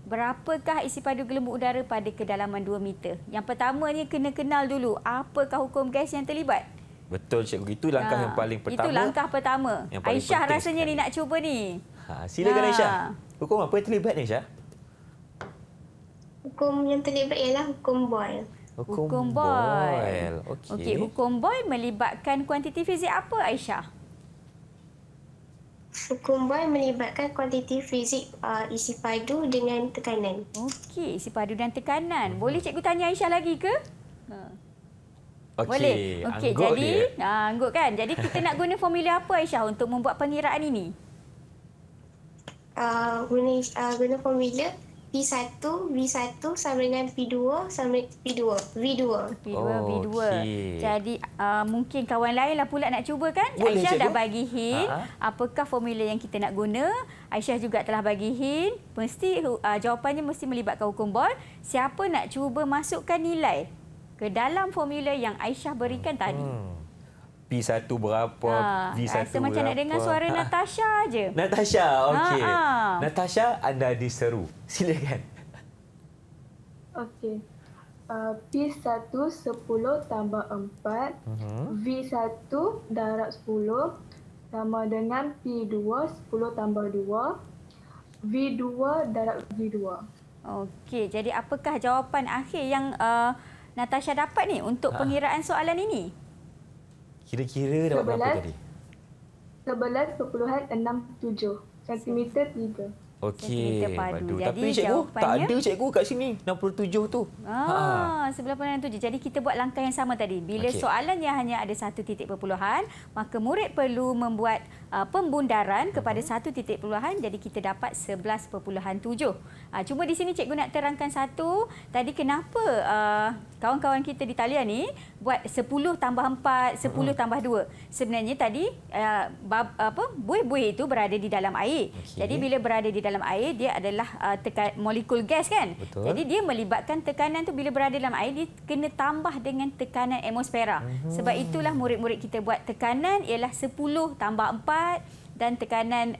Berapakah isi padu gelembung udara pada kedalaman 2 meter? Yang pertama ni kena kenal dulu apakah hukum gas yang terlibat. Betul cikgu, itu langkah yang paling pertama. Itu langkah pertama. Aisyah rasanya ni nak cuba ni. Silakan Aisyah. Hukum apa yang terlibat ni Aisyah? Hukum yang terlibat ialah hukum Boyle. Hukum Boyle. Okey, hukum Boyle melibatkan kuantiti fizik apa Aisyah? Hukum Boyle melibatkan kuantiti fizik isi padu dengan tekanan. Okey, isi padu dan tekanan. Boleh cikgu tanya Aisyah lagi ke? Boleh. Okey, jadi anggut kan. Jadi kita nak guna formula apa Aisyah untuk membuat pengiraan ini? Guna formula P1 V1 sama dengan P2 sama P2 V2. V2. Jadi mungkin kawan lain lah pula nak cuba kan? Boleh, Aisyah cikgu dah bagi hint apakah formula yang kita nak guna. Aisyah juga telah bagi hint. Mesti jawapannya mesti melibatkan hukum Boyle. Siapa nak cuba masukkan nilai ke dalam formula yang Aisyah berikan tadi? P1 berapa, V1 rasa macam nak dengar suara Natasha je. Natasha, okey. Natasha, anda diseru. Silakan. Okey. P1 10 tambah 4, V1 darab 10 sama dengan P2 10 tambah 2, V2 darab V2. Okey, jadi apakah jawapan akhir yang Natasha dapat ni untuk pengiraan soalan ini? Kira-kira dapat berapa tadi? 11.67 centimeter 3. Okey, padu. Jadi Jadi cikgu, tak jawapannya ada cikgu kat sini 67 tu. 11.7. Jadi kita buat langkah yang sama tadi. Bila soalannya hanya ada satu titik perpuluhan, maka murid perlu membuat pembundaran kepada satu titik perpuluhan. Jadi kita dapat 11.7. Cuma di sini cikgu nak terangkan satu. Tadi kenapa kawan-kawan kita di talian ni buat 10 tambah 4, 10 tambah 2. Sebenarnya tadi buih-buih itu berada di dalam air. Jadi bila berada di dalam air, dia adalah molekul gas kan. Betul. Jadi dia melibatkan tekanan tu bila berada dalam air, dia kena tambah dengan tekanan atmosfera. Sebab itulah murid-murid kita buat tekanan ialah 10 tambah 4 dan tekanan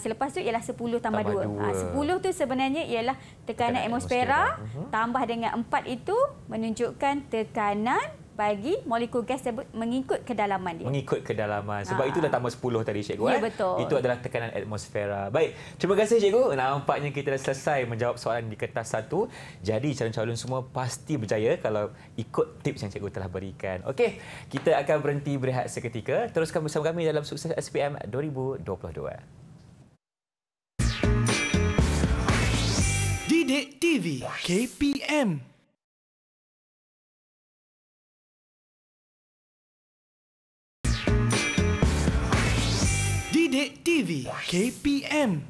selepas tu ialah 10 tambah 2. 10 tu sebenarnya ialah tekanan atmosfera tambah dengan 4 itu menunjukkan tekanan bagi molekul gas tersebut mengikut kedalaman dia. Mengikut kedalaman. Sebab itulah tambah 10 tadi cikgu. Ya, betul. Itu adalah tekanan atmosfera. Baik, terima kasih cikgu. Nampaknya kita dah selesai menjawab soalan di kertas 1. Jadi calon-calon semua pasti berjaya kalau ikut tips yang cikgu telah berikan. Okey, kita akan berhenti berehat seketika. Teruskan bersama kami dalam Sukses SPM 2022. Didik TV KPM. Didik TV KPM.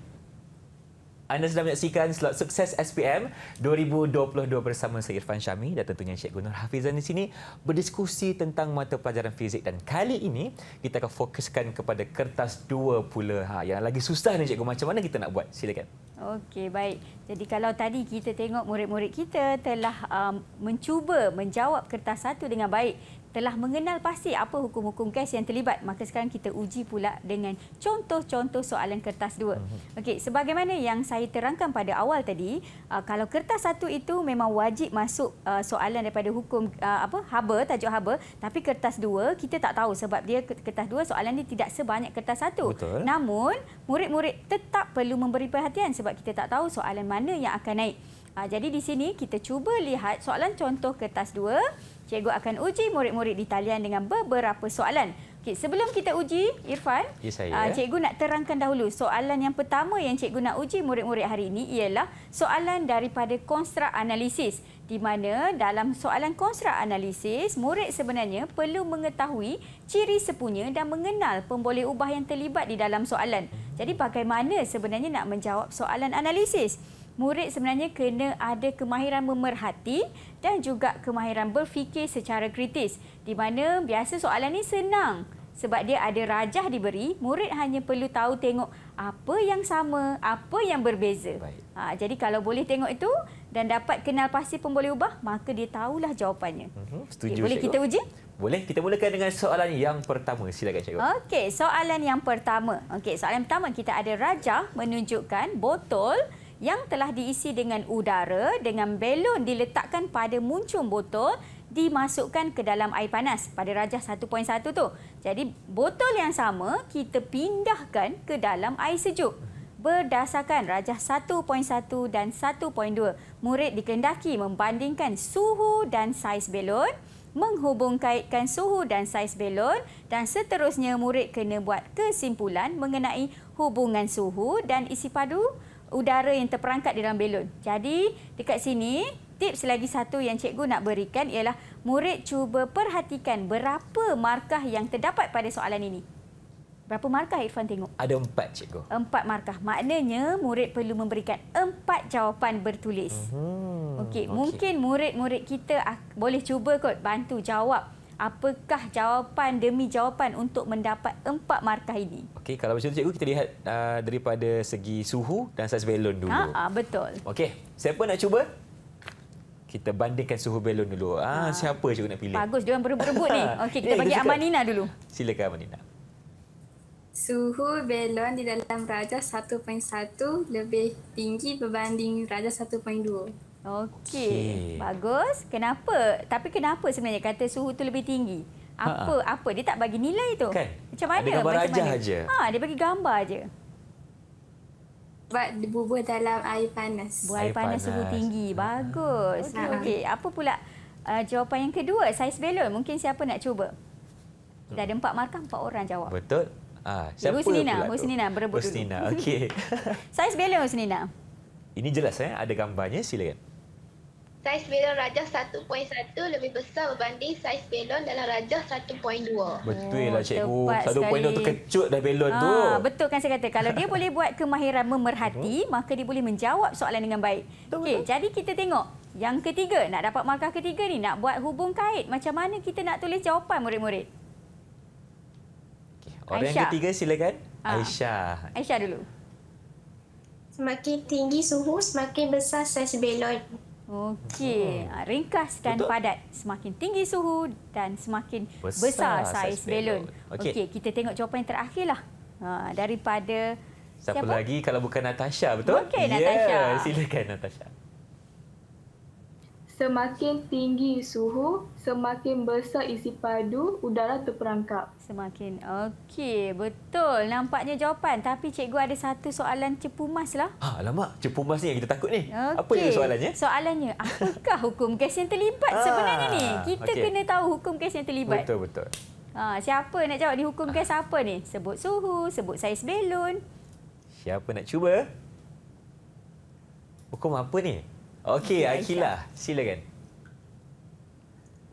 Anda sedang menyaksikan slot Sukses SPM 2022 bersama saya Irfan Syami dan tentunya Cikgu Nur Hafizan di sini berdiskusi tentang mata pelajaran fizik, dan kali ini kita akan fokuskan kepada kertas 2 pula. Yang lagi susah ni cikgu, macam mana kita nak buat? Silakan. Okey, baik. Jadi kalau tadi kita tengok murid-murid kita telah mencuba menjawab kertas 1 dengan baik, telah mengenal pasti apa hukum-hukum gas yang terlibat, maka sekarang kita uji pula dengan contoh-contoh soalan kertas 2. Okey, sebagaimana yang saya terangkan pada awal tadi, kalau kertas 1 itu memang wajib masuk soalan daripada hukum haba, tajuk haba, tapi kertas 2 kita tak tahu sebab dia kertas 2 soalan dia tidak sebanyak kertas 1. Betul. Namun, murid-murid tetap perlu memberi perhatian sebab kita tak tahu soalan mana yang akan naik. Jadi di sini kita cuba lihat soalan contoh kertas 2. Cikgu akan uji murid-murid di talian dengan beberapa soalan. Okey, sebelum kita uji, Irfan, cikgu nak terangkan dahulu soalan yang pertama yang cikgu nak uji murid-murid hari ini ialah soalan daripada konstruk analisis, di mana dalam soalan konstruk analisis, murid sebenarnya perlu mengetahui ciri sepunya dan mengenal pemboleh ubah yang terlibat di dalam soalan. Jadi bagaimana sebenarnya nak menjawab soalan analisis? Murid sebenarnya kena ada kemahiran memerhati dan juga kemahiran berfikir secara kritis. Di mana biasa soalan ni senang sebab dia ada rajah diberi, murid hanya perlu tahu tengok apa yang sama, apa yang berbeza. Jadi kalau boleh tengok itu dan dapat kenal pasti pemboleh ubah, maka dia tahulah jawapannya. Setuju, boleh cikgu. kita uji? Boleh, kita mulakan dengan soalan yang pertama. Silakan cikgu. Okey, soalan yang pertama. Okey, soalan pertama kita ada rajah menunjukkan botol yang telah diisi dengan udara dengan belon diletakkan pada muncung botol dimasukkan ke dalam air panas pada rajah 1.1 tu. Jadi botol yang sama kita pindahkan ke dalam air sejuk. Berdasarkan rajah 1.1 dan 1.2, murid dikehendaki membandingkan suhu dan saiz belon, menghubungkaitkan suhu dan saiz belon, dan seterusnya murid kena buat kesimpulan mengenai hubungan suhu dan isi padu udara yang terperangkap di dalam belon. Jadi dekat sini tips lagi satu yang cikgu nak berikan ialah murid cuba perhatikan berapa markah yang terdapat pada soalan ini. Berapa markah Irfan tengok? Ada 4 cikgu. 4 markah. Maknanya murid perlu memberikan 4 jawapan bertulis. Okey, mungkin murid-murid kita boleh cuba kot bantu jawab. Apakah jawapan demi jawapan untuk mendapat 4 markah ini? Okey, kalau macam tu cikgu, kita lihat daripada segi suhu dan saiz belon dulu. Betul. Okey, siapa nak cuba? Kita bandingkan suhu belon dulu. Siapa cikgu nak pilih? Bagus, dia orang berebut ni. Okey, kita bagi Amanina dulu. Silakan Amanina. Suhu belon di dalam rajah 1.1 lebih tinggi berbanding rajah 1.2. Okey, bagus. Kenapa? Tapi kenapa sebenarnya kata suhu tu lebih tinggi? Apa? Dia tak bagi nilai tu. Kan? Macam mana? Ada gambar rajah aja. Dia bagi gambar aja. Sebab dibubuh dalam air panas. Buat air panas suhu tinggi. Bagus. Okey, apa pula jawapan yang kedua, saiz belon. Mungkin siapa nak cuba? Dah ada 4 markah, 4 orang jawab. Betul. Siapa Husnina berebut dulu. Husnina, okey. Saiz belon Husnina. Ini jelas ada gambarnya, silakan. Saiz belon rajah 1.1 lebih besar berbanding saiz belon dalam rajah 1.2. Betul lah cikgu. Tepat 1.2 terkecut dah belon tu. Betul kan saya kata. Kalau dia boleh buat kemahiran memerhati, maka dia boleh menjawab soalan dengan baik. Okey, jadi kita tengok yang ketiga. Nak dapat markah ketiga ni, nak buat hubung kait. Macam mana kita nak tulis jawapan murid-murid? Orang yang ketiga silakan. Aisyah. Aisyah dulu. Semakin tinggi suhu, semakin besar saiz belon. Okey, ringkas dan padat. Semakin tinggi suhu dan semakin besar saiz belon. Okey, kita tengok jawapan yang terakhirlah. Daripada siapa lagi kalau bukan Natasha, betul? Okey, Natasha. Silakan Natasha. Semakin tinggi suhu, semakin besar isi padu udara terperangkap. Semakin. Okey, betul. Nampaknya jawapan. Tapi cikgu ada satu soalan cepu mas lah. Alamak, cepu mas ni yang kita takut ni. Okay. Apa je soalannya? Soalannya, apakah hukum kes yang terlibat sebenarnya ni? Kita kena tahu hukum kes yang terlibat. Betul. Siapa nak jawab ni, hukum kes apa ni? Sebut suhu, sebut saiz belon. Siapa nak cuba? Hukum apa ni? Okey, Akilah, silakan.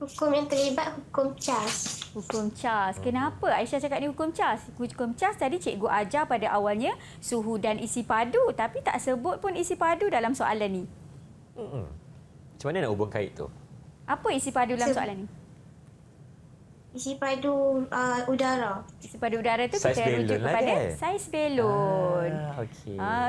Hukum yang terlibat hukum Charles. Hukum Charles. Kenapa Aisyah cakap ni hukum Charles? Hukum Charles tadi cikgu ajar pada awalnya suhu dan isi padu, tapi tak sebut pun isi padu dalam soalan ni. Macam mana nak hubung kait tu? Apa isi padu dalam soalan ni? Isi padu udara. Isi padu udara tu saiz kita rujuk kepada saiz belon.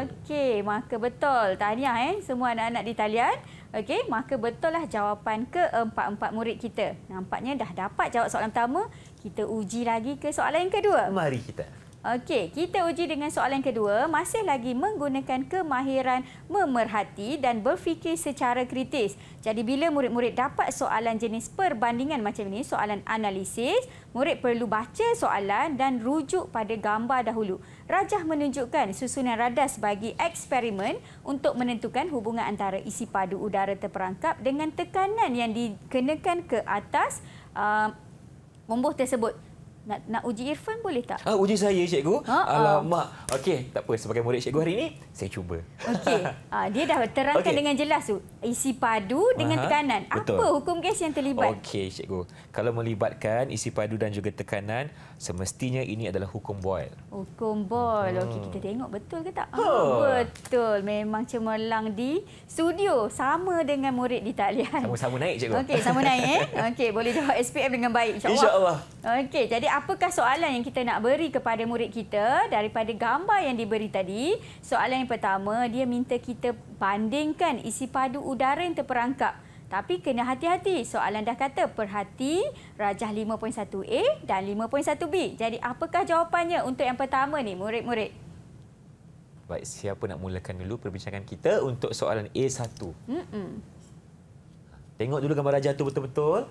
Okey, maka betul. Tahniah semua anak-anak di talian. Okey, maka betul lah jawapan ke-4 murid kita. Nampaknya dah dapat jawab soalan pertama. Kita uji lagi ke soalan yang kedua. Mari kita. Okey, kita uji dengan soalan kedua. Masih lagi menggunakan kemahiran memerhati dan berfikir secara kritis. Jadi bila murid-murid dapat soalan jenis perbandingan macam ini, soalan analisis, murid perlu baca soalan dan rujuk pada gambar dahulu. Rajah menunjukkan susunan radar sebagai eksperimen untuk menentukan hubungan antara isi padu udara terperangkap dengan tekanan yang dikenakan ke atas bomboh tersebut. Nak uji Irfan boleh tak? Uji saya cikgu. Alamak. Okey, tak apa, sebagai murid cikgu hari ini saya cuba. Okey. Dia dah terangkan dengan jelas tu. Isi padu dengan tekanan. Betul. Apa hukum kes yang terlibat? Okey cikgu. Kalau melibatkan isi padu dan juga tekanan, semestinya ini adalah hukum Boyle. Hukum Boyle. Okey, kita tengok betul ke tak? Betul. Memang cemerlang di studio. Sama dengan murid di talian. Sama-sama naik cikgu. Okey, sama naik. Okey, boleh jawab SPM dengan baik insya-Allah. Insya-Allah. Okey, jadi apakah soalan yang kita nak beri kepada murid kita daripada gambar yang diberi tadi? Soalan yang pertama, dia minta kita bandingkan isi padu udara yang terperangkap. Tapi kena hati-hati. Soalan dah kata perhati rajah 5.1A dan 5.1B. Jadi apakah jawapannya untuk yang pertama ni, murid-murid? Baik, siapa nak mulakan dulu perbincangan kita untuk soalan A1? Tengok dulu gambar rajah tu betul-betul.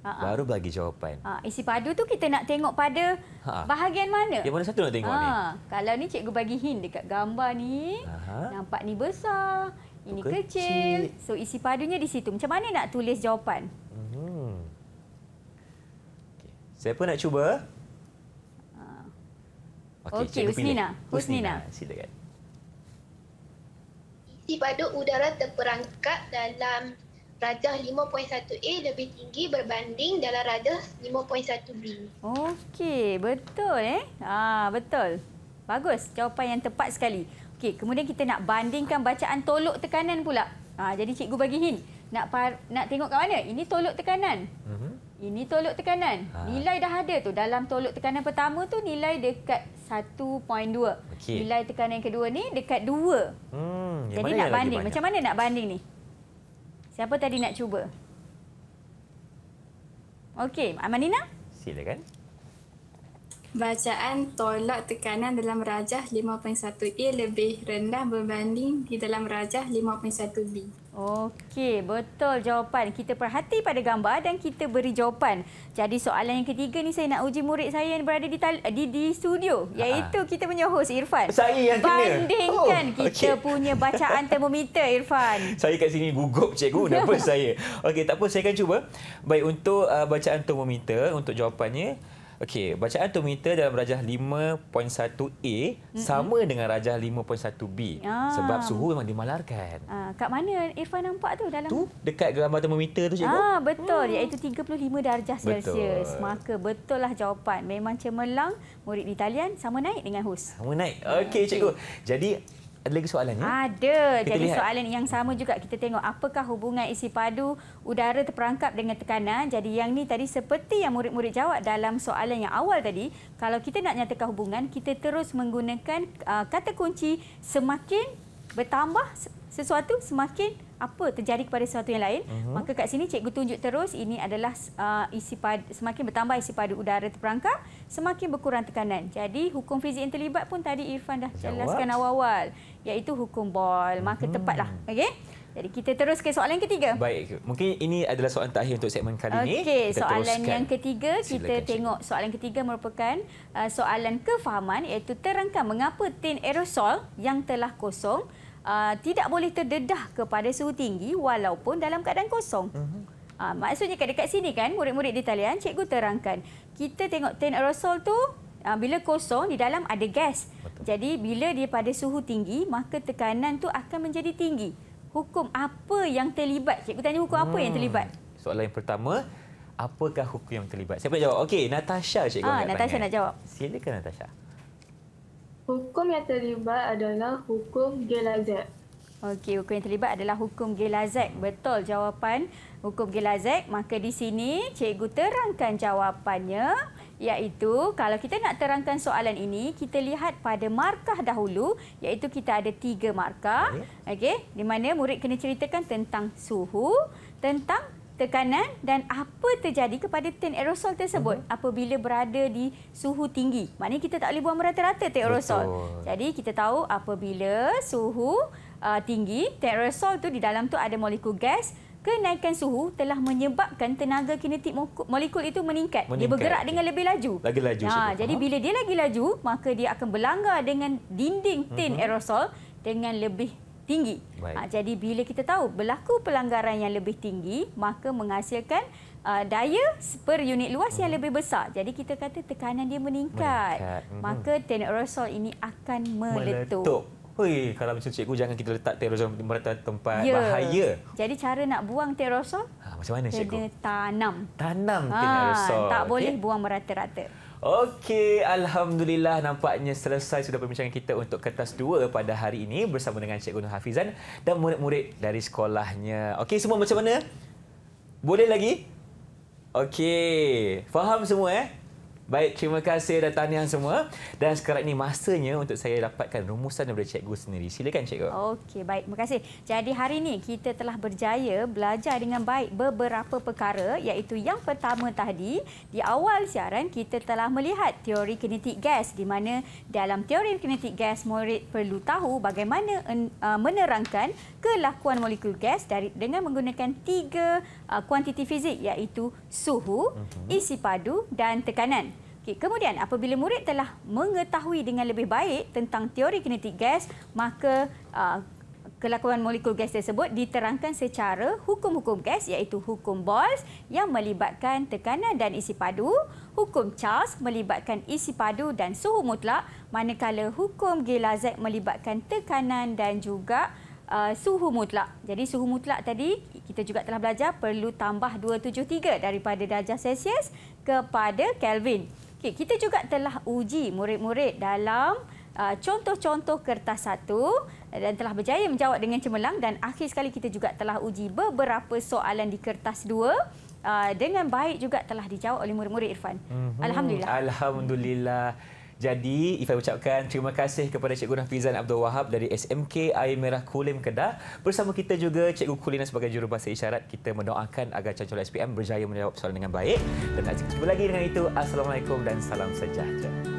Baru bagi jawapan. Isi padu tu kita nak tengok pada bahagian mana? Yang mana satu nak tengok ni? Kalau ni cikgu bagi hint dekat gambar ni. Nampak ni besar, ini kecil. So isi padunya di situ. Macam mana nak tulis jawapan? Siapa nak cuba? Okey, Husnina. Silakan. Isi padu udara terperangkap dalam rajah 5.1A lebih tinggi berbanding dalam rajah 5.1B. Okey, betul betul. Bagus, jawapan yang tepat sekali. Okey, kemudian kita nak bandingkan bacaan tolok tekanan pula. Jadi cikgu bagi hint. Nak tengok kat mana? Ini tolok tekanan. Ini tolok tekanan. Nilai dah ada tu. Dalam tolok tekanan pertama tu nilai dekat 1.2. Nilai tekanan yang kedua ni dekat 2. Jadi nak banding. Macam mana nak banding ni? Siapa tadi nak cuba? Okey, Amanina? Silakan. Bacaan tolak tekanan dalam rajah 5.1A lebih rendah berbanding di dalam rajah 5.1B. Okey, betul jawapan. Kita perhati pada gambar dan kita beri jawapan. Jadi soalan yang ketiga ni saya nak uji murid saya yang berada di studio, iaitu kita punya host Irfan. Saya yang kena. Bandingkan kita punya bacaan termometer Irfan. Saya kat sini gugup cikgu, kenapa saya? Okey, tak apa, saya akan cuba. Baik, untuk bacaan termometer, untuk jawapannya, okey, bacaan termometer dalam rajah 5.1A sama dengan rajah 5.1B. Sebab suhu memang dimalarkan. Kat mana Irfan nampak tu dalam? Tu dekat gambar termometer tu cikgu. Betul, iaitu 35 darjah Celsius. Maka betul lah jawapan. Memang cemerlang, murid di talian sama naik dengan host. Sama naik. Okey cikgu. Jadi ada lagi soalannya? Ada. Kita Jadi lihat. soalan yang sama juga kita tengok apakah hubungan isi padu udara terperangkap dengan tekanan. Jadi yang ni tadi seperti yang murid-murid jawab dalam soalan yang awal tadi, kalau kita nak nyatakan hubungan, kita terus menggunakan kata kunci semakin bertambah sesuatu, semakin apa terjadi kepada sesuatu yang lain. Maka kat sini cikgu tunjuk terus ini adalah isi padu, semakin bertambah isi padu udara terperangkap, semakin berkurang tekanan. Jadi hukum fizik yang terlibat pun tadi Irfan dah jelaskan awal-awal, iaitu hukum Boyle. Maka tepatlah. Okey. Jadi kita terus ke soalan ketiga. Baik, mungkin ini adalah soalan terakhir untuk segmen kali ini. Okey, soalan teruskan. yang ketiga, kita Silakan, tengok soalan ketiga merupakan soalan kefahaman, iaitu terangkan mengapa tin aerosol yang telah kosong tidak boleh terdedah kepada suhu tinggi walaupun dalam keadaan kosong. Maksudnya dekat sini kan, murid-murid di talian, cikgu terangkan. Kita tengok tin aerosol tu, bila kosong, di dalam ada gas. Betul. Jadi bila dia pada suhu tinggi, maka tekanan tu akan menjadi tinggi. Hukum apa yang terlibat? Cikgu tanya hukum apa yang terlibat? Soalan yang pertama, apakah hukum yang terlibat? Siapa nak jawab? Okey, Natasha cikgu angkat Natasha tangan. nak jawab. Silakan Natasha. Hukum yang terlibat adalah hukum Gay-Lussac. Okey, hukum yang terlibat adalah hukum Gay-Lussac. Betul jawapan hukum Gay-Lussac. Maka di sini cikgu terangkan jawapannya, iaitu kalau kita nak terangkan soalan ini, kita lihat pada markah dahulu, iaitu kita ada 3 markah. Okey, di mana murid kena ceritakan tentang suhu, tentang tekanan dan apa terjadi kepada tin aerosol tersebut apabila berada di suhu tinggi. Maknanya kita tak boleh buang merata-rata tin aerosol. Jadi kita tahu apabila suhu tinggi, tin aerosol tu di dalam tu ada molekul gas. Kenaikan suhu telah menyebabkan tenaga kinetik molekul itu meningkat. Dia bergerak dengan lebih laju. Lagi laju. Jadi bila dia lagi laju, maka dia akan berlanggar dengan dinding tin aerosol dengan lebih tinggi. Jadi bila kita tahu berlaku pelanggaran yang lebih tinggi, maka menghasilkan daya per unit luas yang lebih besar. Jadi kita kata tekanan dia meningkat. Maka tin aerosol ini akan meletup. Hoi, kalau macam cikgu, jangan kita letak tin aerosol merata tempat bahaya. Jadi cara nak buang tin aerosol, macam mana cikgu? kena tanam. Tanam tin aerosol. Tak boleh buang merata-rata. Okey, alhamdulillah nampaknya selesai sudah perbincangan kita untuk kertas 2 pada hari ini bersama dengan Cikgu Nur Hafizan dan murid-murid dari sekolahnya. Okey, semua macam mana? Boleh lagi? Okey, faham semua Baik, terima kasih dan tahniah semua. Dan sekarang ini masanya untuk saya dapatkan rumusan daripada cikgu sendiri. Silakan cikgu. Okey, baik. Terima kasih. Jadi hari ini kita telah berjaya belajar dengan baik beberapa perkara, iaitu yang pertama tadi, di awal siaran kita telah melihat teori kinetik gas, di mana dalam teori kinetik gas murid perlu tahu bagaimana menerangkan kelakuan molekul gas dengan menggunakan 3 kuantiti fizik, iaitu suhu, isi padu dan tekanan. Okay, kemudian apabila murid telah mengetahui dengan lebih baik tentang teori kinetik gas, maka kelakuan molekul gas tersebut diterangkan secara hukum-hukum gas, iaitu hukum Boyle yang melibatkan tekanan dan isi padu, hukum Charles melibatkan isi padu dan suhu mutlak, manakala hukum Gay-Lussac melibatkan tekanan dan juga suhu mutlak. Jadi suhu mutlak tadi kita juga telah belajar perlu tambah 273 daripada darjah Celsius kepada Kelvin. Okay, kita juga telah uji murid-murid dalam contoh-contoh kertas 1 dan telah berjaya menjawab dengan cemerlang, dan akhir sekali kita juga telah uji beberapa soalan di kertas 2 dengan baik juga telah dijawab oleh murid-murid Irfan. Alhamdulillah. Alhamdulillah. Jadi, Ifai ucapkan terima kasih kepada Cikgu Nafizan Abdul Wahab dari SMK Air Merah Kulim Kedah. Bersama kita juga Cikgu Kulina sebagai jurubahasa isyarat. Kita mendoakan agar calon-calon SPM berjaya menjawab soalan dengan baik. Dan nak jumpa lagi dengan itu. Assalamualaikum dan salam sejahtera.